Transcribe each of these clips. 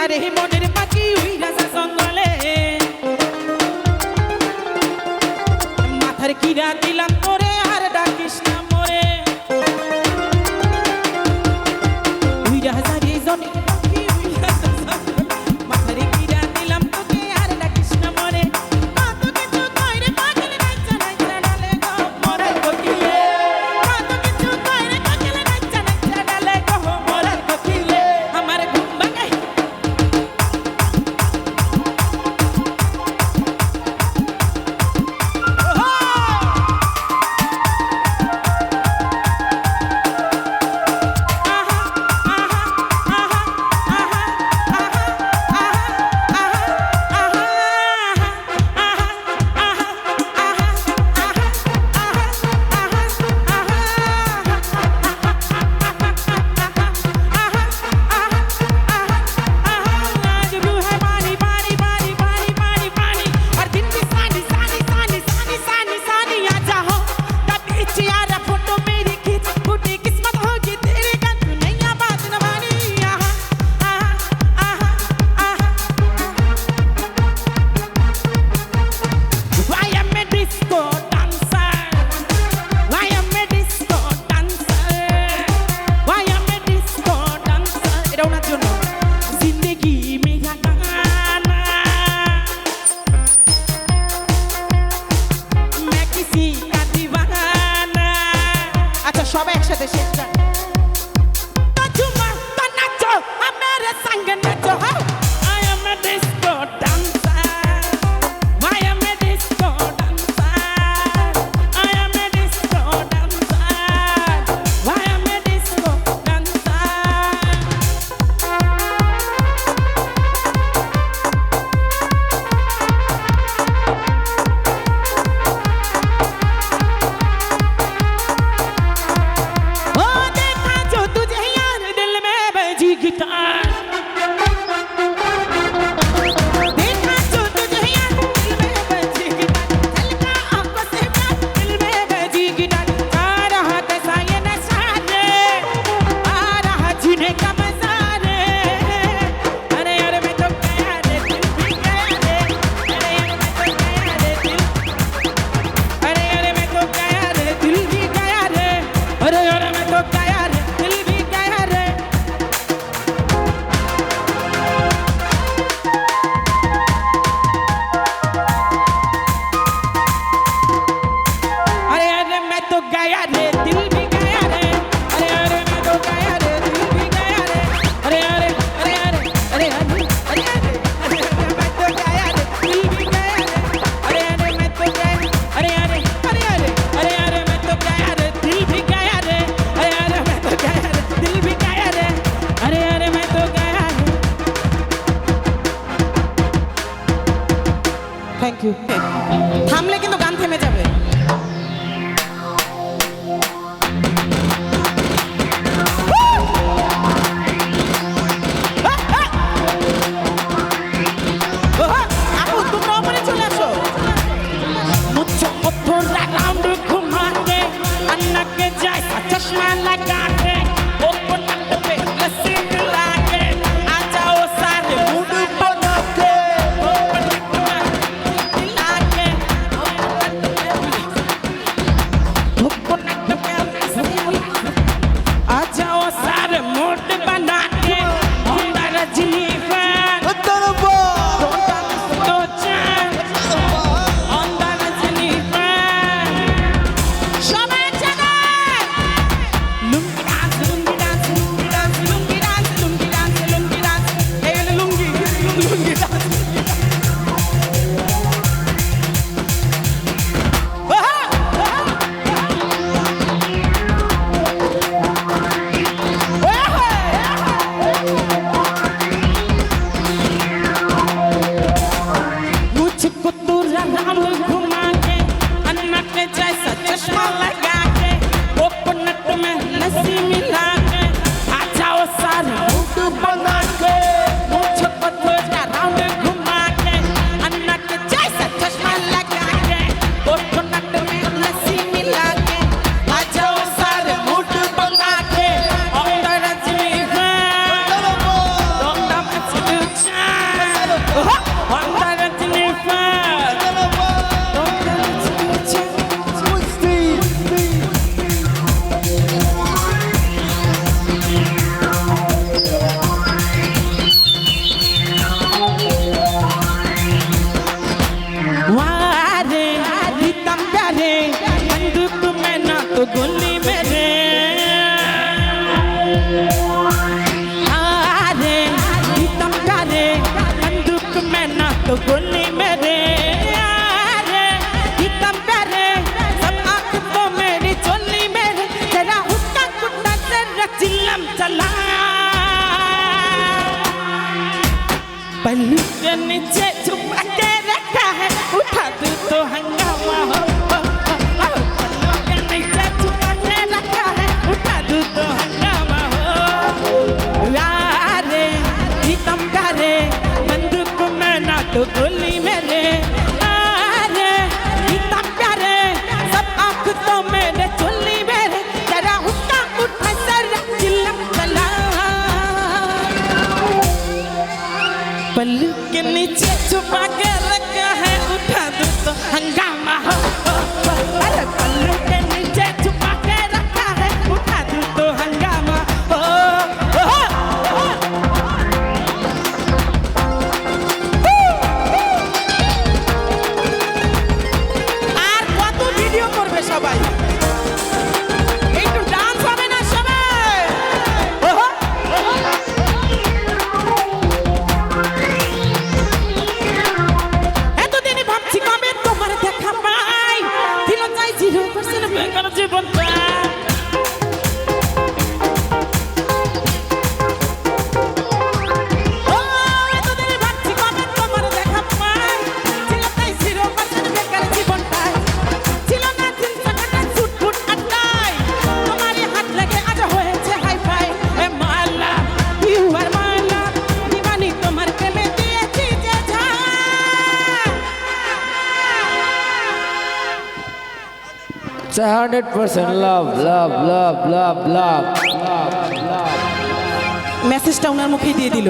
রে মনের পাখি উইরা যা জঙ্গলে মাথার কিরা দিলাম তোরে আর ডাকিস না মোরে উইরা যা রে জনের পাখি উইরা যা জঙ্গলে মাথার কিরা দিলাম তোকে আর ডাকিস না মোরে কত কিছু কইরে পাগল নাচা নাচা ডালে গো মোরে কোকিলে কত কিছু কইরে পাগল নাচা নাচা ডালে গো মোরে কোকিলে আমার ঘুম ভাঙাই সবাই একসাথে শেষ গান I am a disco dancer. I am a disco dancer. I am a disco dancer. I am a disco dancer. ओ देखा जो तुझे यार दिल में बजी गिटार देखा जो तुझे यार दिल में बजी गिटार छलका आंखों से प्यार दिल में बजी गिटार आ रहा कैसा ये नशा रे आ रहा जीने का मजा रे अरे यार मैं तो गया रे दिल भी गया रे अरे यार मैं तो गया रे दिल अरे यार मैं तो गया रे दिल भी गया रे अरे यार मैं तो गया रे दिल भी गया रे अरे यार मैं तो गया रे दिल भी गया रे अरे यार मैं तो गया रे दिल भी गया रे अरे यार अरे यार अरे यार अरे यार अरे मैं तो गया रे दिल भी गया रे अरे यार मैं तो गया अरे यार अरे यार अरे यार मैं तो गया रे दिल भी गया रे अरे यार मैं तो गया रे दिल भी गया रे अरे यार मैं तो गया रे थैंक यू থামলে কিন্তু গান থেমে যাবে আপু তোমরা ওপরে চলে আসো मुझको थोड़ा राउंड घुमा के अन्ना के जैसा चश्मा लगा के ओपो नट पे लस्सी पिला के आ जाओ सारे मूड बना के ओपो नट पे पिला के तो गोली मेरे यारे इतना प्यारे सब आँख तो मेरी चोली मेरे तेरा हुक्का कुत्ता तेरा चिल्लम चला पल्लू के नीचे छुपा के रखा है उठा दूँ तो हंगामा हो पल्लू के नीचे छुपा के रखा है उठा दूँ तो हंगामा हो यारे इतना प्यारे बंदूक में ना तो गोली मेरे यारे इतना प्यारे सब आँख तो मेरे चोली मेरे तेरा हुक्का उठा तेरा चिल्लम चला पल्लू के नीचे छुपा के रखा है उठा दूँ तो हंगामा हो अरे पल्लू के नीचे छुपा के रखा है उठा दूँ तो हंगामा हो আর কত ভিডিও করবে সবাই একটু ডান্স হবে না সবাই এতদিনই ভাবছি কবে তোমার দেখা পাই দিল চাই 0% বেকার জীবনটা ও এতদিনই ভাবছি কবে তোমার দেখা পাই দিল চাই 0% বেকার জীবনটা ছিল না দিন সাকাটা ছুটফুট আড্ডায় তোমারই হাত লেগে আজ হয়েছে হাই ফাই এ মালা ইউ আর মালা দিবানি তোমার প্রেমে দিয়েছি যে ঝাঁ It's 100% love, love, love, love, love, love, love. মেসেজটা ওনার মুখে দিয়ে দিল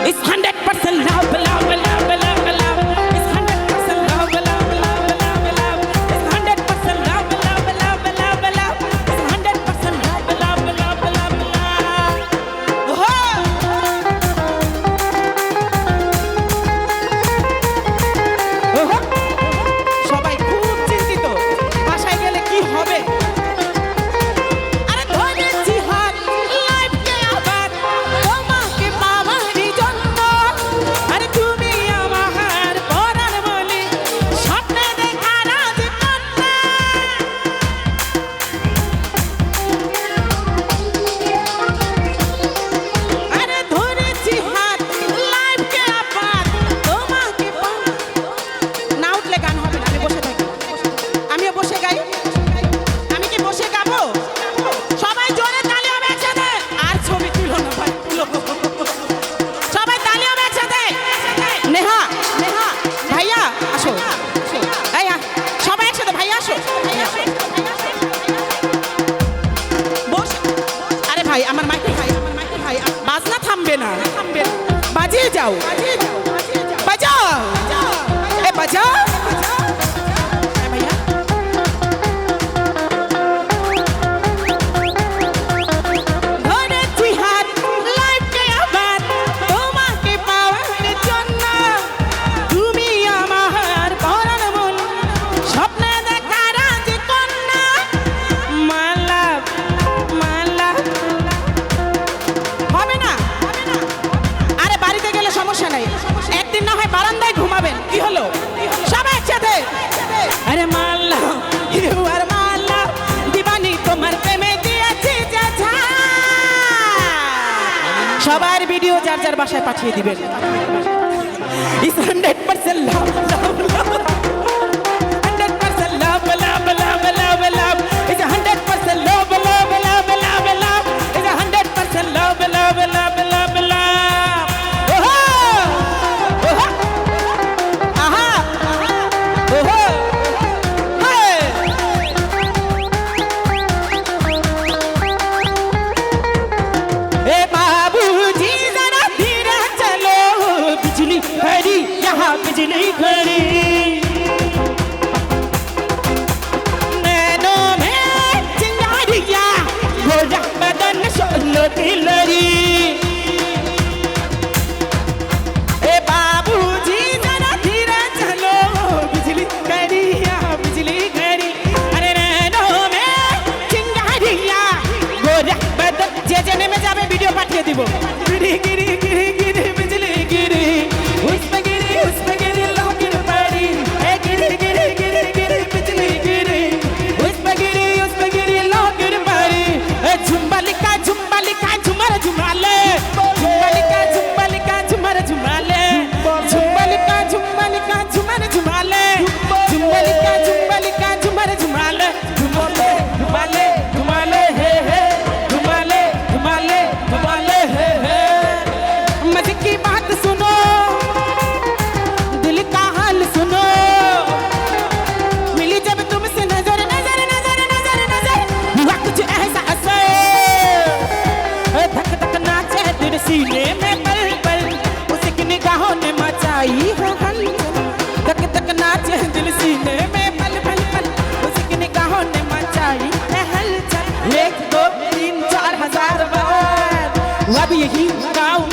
it's 100% love love love love love it's 100% love love love love love it's 100% love love love love love it's 100% লাভ লাভ লাভ লাভ লাভ ওহো ওহো সবাই খুব চিন্তিত বাসায় গেলে কি হবে আরে ধরেছি হাত লাইফকে আবার তোমাকে পাওয়ারই জন্য আরে তুমি আমার পরার বলি স্বপ্নে দেখা রাজকন্যা আরে ধরেছি হাত লাইফকে আবার তোমাকে না উঠলে গান হবে না আমি বসে থাকি আমিও বসে গাই আমি কি বসে গাবো সবাই জোরে তালি হবে একসাথে আর ছবি তুলো না ভাই তুলো সবাই তালি হবে একসাথে নেহা নেহা ভাইয়া আসো এই সবাই একসাথে ভাইয়া আসো বস আরে ভাই আমার মাইকে ভাই বাজনা থামবে না বাজিয়ে যাও বাজাও এ বাজাও হ্যাঁ ভাইয়া ধরেছি হাত লাইফকে আবার তোমাকে পাওয়ার জন্য তুমি আমার পরাণ মন স্বপ্নে দেখা রাজকন্যা মালা মালা হবে না আরে বাড়িতে গেলে সমস্যা নাই একদিন না হয় বারান্দায় ঘুমাবেন কি হলো সবাই একসাথে আরে মাল্লা ইউ আর মাল্লা দিবানি তোমার প্রেমে দিয়েছি যে ঝাঁ সবার ভিডিও যার যার বাসায় পাঠিয়ে দিবেন ইস 100% লাভ লাভ লাভ 100% লাভ লাভ লাভ লাভ লাভ ইস 100% লাভ লাভ লাভ লাভ লাভ ইস 100% লাভ লাভ লাভ লাভ লাভ ওহো ওহো আহা ওহো হে ए बाबूजी जरा धीरे चलो बिजली खड़ी यहाँ बिजली खड़ी सीने में पल पल उसकी निगाहों ने मचाई है हलचल तक तक नाचे दिल सीने में पल पल पल उसकी निगाहों ने मचाई है हलचल 1 2 3 4 हजार बार अब यही गाँव